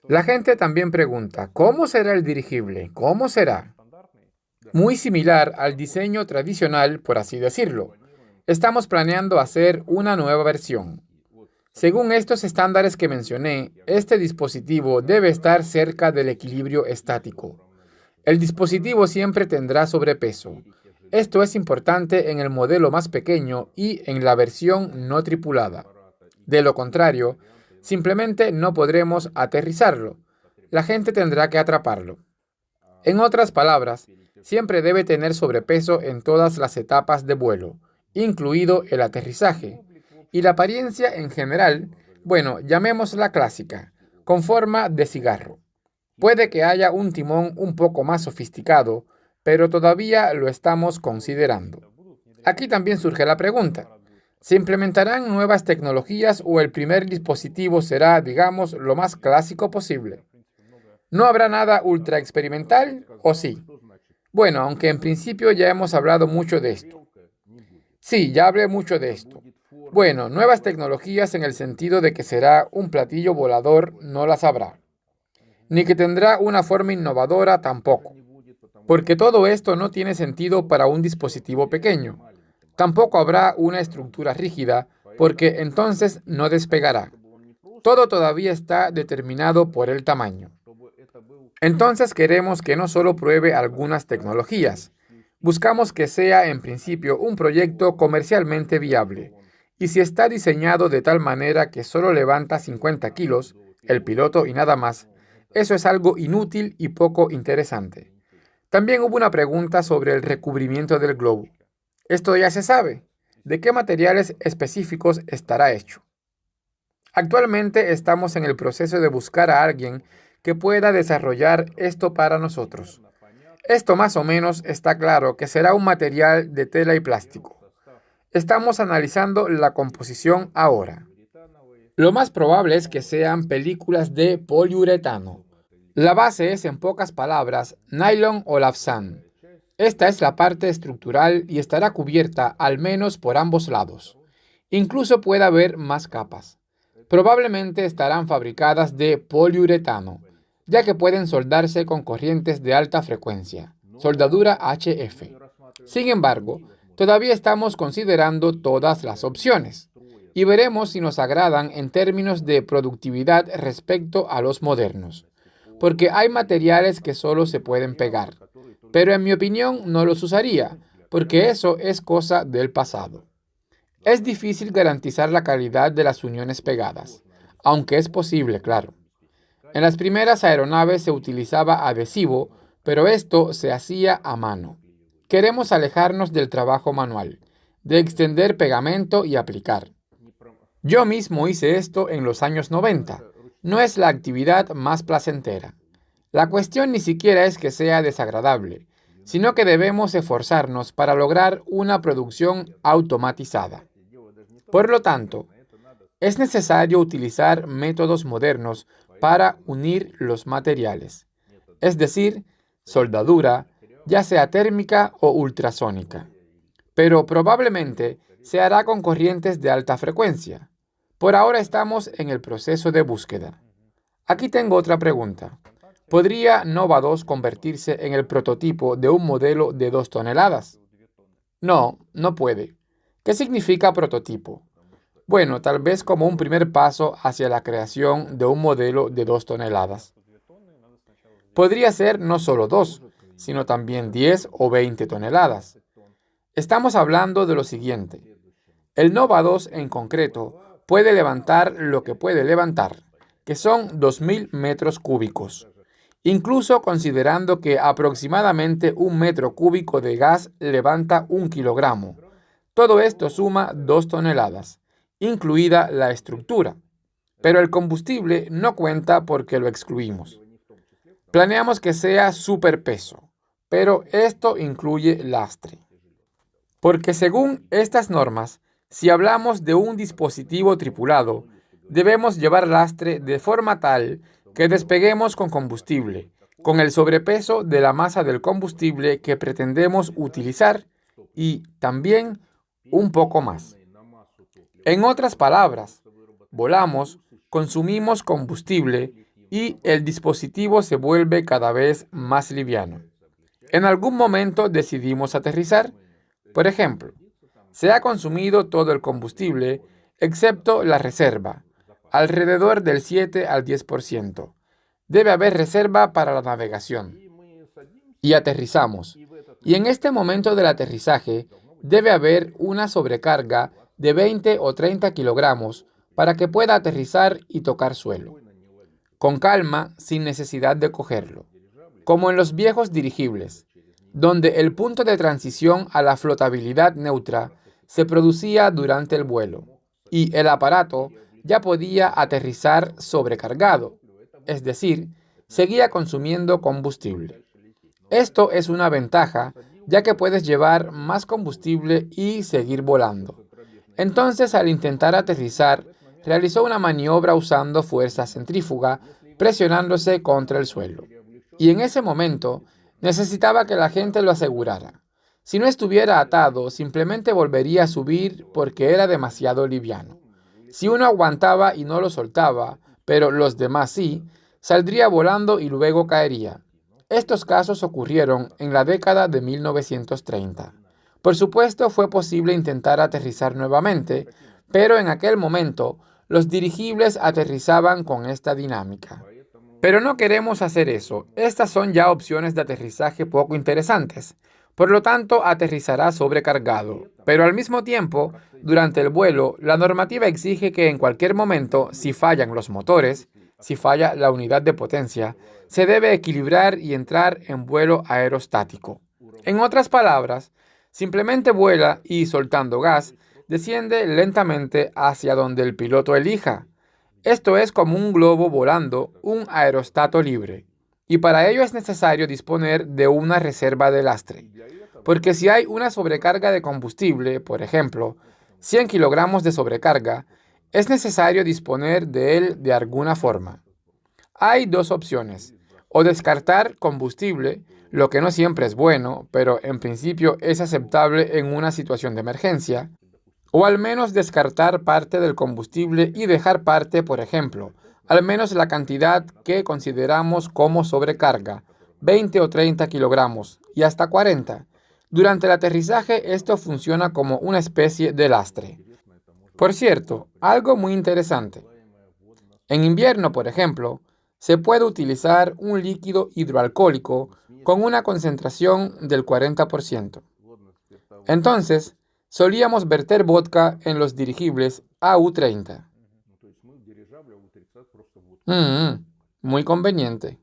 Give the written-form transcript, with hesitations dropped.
La gente también pregunta, ¿cómo será el dirigible? ¿Cómo será? Muy similar al diseño tradicional, por así decirlo. Estamos planeando hacer una nueva versión. Según estos estándares que mencioné, este dispositivo debe estar cerca del equilibrio estático. El dispositivo siempre tendrá sobrepeso. Esto es importante en el modelo más pequeño y en la versión no tripulada. De lo contrario, simplemente no podremos aterrizarlo. La gente tendrá que atraparlo. En otras palabras, siempre debe tener sobrepeso en todas las etapas de vuelo, incluido el aterrizaje. Y la apariencia en general, bueno, llamémosla clásica, con forma de cigarro. Puede que haya un timón un poco más sofisticado, pero todavía lo estamos considerando. Aquí también surge la pregunta. ¿Se implementarán nuevas tecnologías o el primer dispositivo será, digamos, lo más clásico posible? ¿No habrá nada ultra experimental o sí? Bueno, aunque en principio ya hemos hablado mucho de esto. Sí, ya hablé mucho de esto. Bueno, nuevas tecnologías en el sentido de que será un platillo volador no las habrá, ni que tendrá una forma innovadora tampoco, porque todo esto no tiene sentido para un dispositivo pequeño. Tampoco habrá una estructura rígida, porque entonces no despegará. Todo todavía está determinado por el tamaño. Entonces queremos que no solo pruebe algunas tecnologías, buscamos que sea en principio un proyecto comercialmente viable. Y si está diseñado de tal manera que solo levanta 50 kilos, el piloto y nada más, eso es algo inútil y poco interesante. También hubo una pregunta sobre el recubrimiento del globo. Esto ya se sabe. ¿De qué materiales específicos estará hecho? Actualmente estamos en el proceso de buscar a alguien que pueda desarrollar esto para nosotros. Esto más o menos está claro que será un material de tela y plástico. Estamos analizando la composición ahora. Lo más probable es que sean películas de poliuretano. La base es, en pocas palabras, nylon o lafsán. Esta es la parte estructural y estará cubierta al menos por ambos lados. Incluso puede haber más capas. Probablemente estarán fabricadas de poliuretano, ya que pueden soldarse con corrientes de alta frecuencia, soldadura HF. Sin embargo, todavía estamos considerando todas las opciones y veremos si nos agradan en términos de productividad respecto a los modernos, porque hay materiales que solo se pueden pegar, pero en mi opinión no los usaría, porque eso es cosa del pasado. Es difícil garantizar la calidad de las uniones pegadas, aunque es posible, claro. En las primeras aeronaves se utilizaba adhesivo, pero esto se hacía a mano. Queremos alejarnos del trabajo manual, de extender pegamento y aplicar. Yo mismo hice esto en los años 90. No es la actividad más placentera. La cuestión ni siquiera es que sea desagradable, sino que debemos esforzarnos para lograr una producción automatizada. Por lo tanto, es necesario utilizar métodos modernos para unir los materiales, es decir, soldadura, ya sea térmica o ultrasónica. Pero probablemente se hará con corrientes de alta frecuencia. Por ahora estamos en el proceso de búsqueda. Aquí tengo otra pregunta. ¿Podría Nova 2 convertirse en el prototipo de un modelo de 2 toneladas? No, no puede. ¿Qué significa prototipo? Bueno, tal vez como un primer paso hacia la creación de un modelo de 2 toneladas. Podría ser no solo 2, sino también 10 o 20 toneladas. Estamos hablando de lo siguiente. El Nova 2 en concreto puede levantar lo que puede levantar, que son 2.000 metros cúbicos, incluso considerando que aproximadamente un metro cúbico de gas levanta 1 kilogramo. Todo esto suma 2 toneladas, incluida la estructura, pero el combustible no cuenta porque lo excluimos. Planeamos que sea superpeso, pero esto incluye lastre. Porque según estas normas, si hablamos de un dispositivo tripulado, debemos llevar lastre de forma tal que despeguemos con combustible, con el sobrepeso de la masa del combustible que pretendemos utilizar y también un poco más. En otras palabras, volamos, consumimos combustible y el dispositivo se vuelve cada vez más liviano. En algún momento decidimos aterrizar. Por ejemplo, se ha consumido todo el combustible, excepto la reserva, alrededor del 7 al 10%. Debe haber reserva para la navegación. Y aterrizamos. Y en este momento del aterrizaje debe haber una sobrecarga de 20 o 30 kilogramos para que pueda aterrizar y tocar suelo, con calma, sin necesidad de cogerlo, como en los viejos dirigibles, donde el punto de transición a la flotabilidad neutra se producía durante el vuelo, y el aparato ya podía aterrizar sobrecargado, es decir, seguía consumiendo combustible. Esto es una ventaja, ya que puedes llevar más combustible y seguir volando. Entonces, al intentar aterrizar, realizó una maniobra usando fuerza centrífuga, presionándose contra el suelo. Y en ese momento, necesitaba que la gente lo asegurara. Si no estuviera atado, simplemente volvería a subir porque era demasiado liviano. Si uno aguantaba y no lo soltaba, pero los demás sí, saldría volando y luego caería. Estos casos ocurrieron en la década de 1930. Por supuesto, fue posible intentar aterrizar nuevamente, pero en aquel momento los dirigibles aterrizaban con esta dinámica. Pero no queremos hacer eso. Estas son ya opciones de aterrizaje poco interesantes. Por lo tanto, aterrizará sobrecargado. Pero al mismo tiempo, durante el vuelo, la normativa exige que en cualquier momento, si fallan los motores, si falla la unidad de potencia, se debe equilibrar y entrar en vuelo aerostático. En otras palabras, simplemente vuela y, soltando gas, desciende lentamente hacia donde el piloto elija. Esto es como un globo volando, un aerostato libre. Y para ello es necesario disponer de una reserva de lastre. Porque si hay una sobrecarga de combustible, por ejemplo, 100 kilogramos de sobrecarga, es necesario disponer de él de alguna forma. Hay dos opciones: o descartar combustible, lo que no siempre es bueno, pero en principio es aceptable en una situación de emergencia, o al menos descartar parte del combustible y dejar parte, por ejemplo, al menos la cantidad que consideramos como sobrecarga, 20 o 30 kilogramos y hasta 40. Durante el aterrizaje esto funciona como una especie de lastre. Por cierto, algo muy interesante. En invierno, por ejemplo, se puede utilizar un líquido hidroalcohólico con una concentración del 40%. Entonces, solíamos verter vodka en los dirigibles AU-30. Muy conveniente.